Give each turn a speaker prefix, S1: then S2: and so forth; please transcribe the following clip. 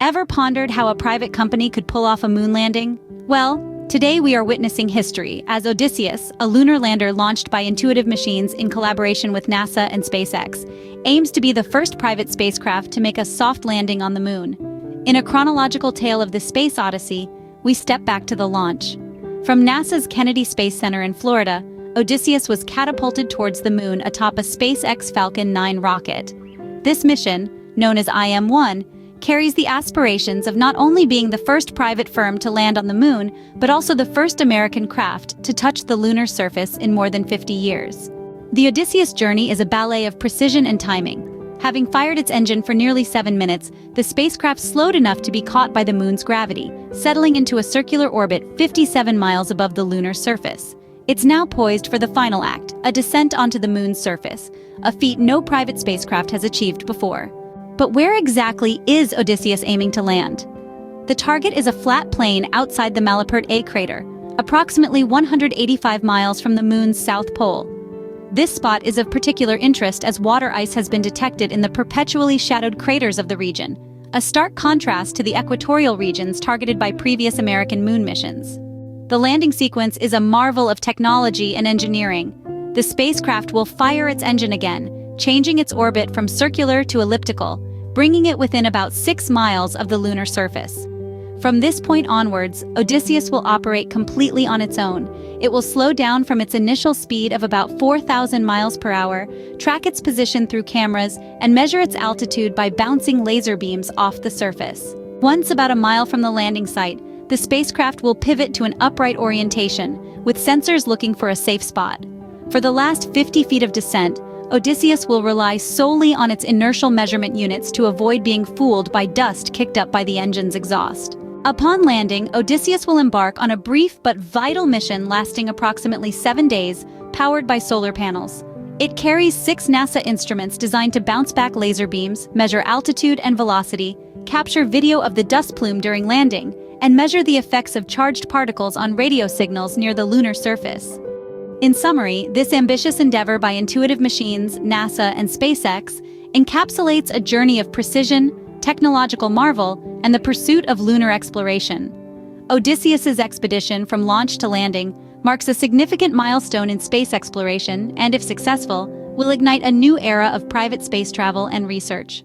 S1: ever pondered how a private company could pull off a moon landing? Well, today we are witnessing history as Odysseus, a lunar lander launched by Intuitive Machines in collaboration with NASA and SpaceX, aims to be the first private spacecraft to make a soft landing on the moon. In a chronological tale of the space odyssey, we step back to the launch. From NASA's Kennedy Space Center in Florida, Odysseus was catapulted towards the moon atop a SpaceX Falcon 9 rocket. This mission, known as IM-1, carries the aspirations of not only being the first private firm to land on the moon, but also the first American craft to touch the lunar surface in more than 50 years. The Odysseus journey is a ballet of precision and timing. Having fired its engine for nearly 7 minutes, the spacecraft slowed enough to be caught by the moon's gravity, settling into a circular orbit 57 miles above the lunar surface. It's now poised for the final act, a descent onto the moon's surface, a feat no private spacecraft has achieved before. But where exactly is Odysseus aiming to land? The target is a flat plain outside the Malapert A crater, approximately 185 miles from the moon's south pole. This spot is of particular interest as water ice has been detected in the perpetually shadowed craters of the region, a stark contrast to the equatorial regions targeted by previous American moon missions. The landing sequence is a marvel of technology and engineering. The spacecraft will fire its engine again, changing its orbit from circular to elliptical, bringing it within about 6 miles of the lunar surface. From this point onwards, Odysseus will operate completely on its own. It will slow down from its initial speed of about 4,000 miles per hour, track its position through cameras, and measure its altitude by bouncing laser beams off the surface. Once about a mile from the landing site, the spacecraft will pivot to an upright orientation, with sensors looking for a safe spot. For the last 50 feet of descent, Odysseus will rely solely on its inertial measurement units to avoid being fooled by dust kicked up by the engine's exhaust. Upon landing, Odysseus will embark on a brief but vital mission lasting approximately 7 days, powered by solar panels. It carries 6 NASA instruments designed to bounce back laser beams, measure altitude and velocity, capture video of the dust plume during landing, and measure the effects of charged particles on radio signals near the lunar surface. In summary, this ambitious endeavor by Intuitive Machines, NASA, and SpaceX encapsulates a journey of precision, technological marvel, and the pursuit of lunar exploration. Odysseus's expedition from launch to landing marks a significant milestone in space exploration and, if successful, will ignite a new era of private space travel and research.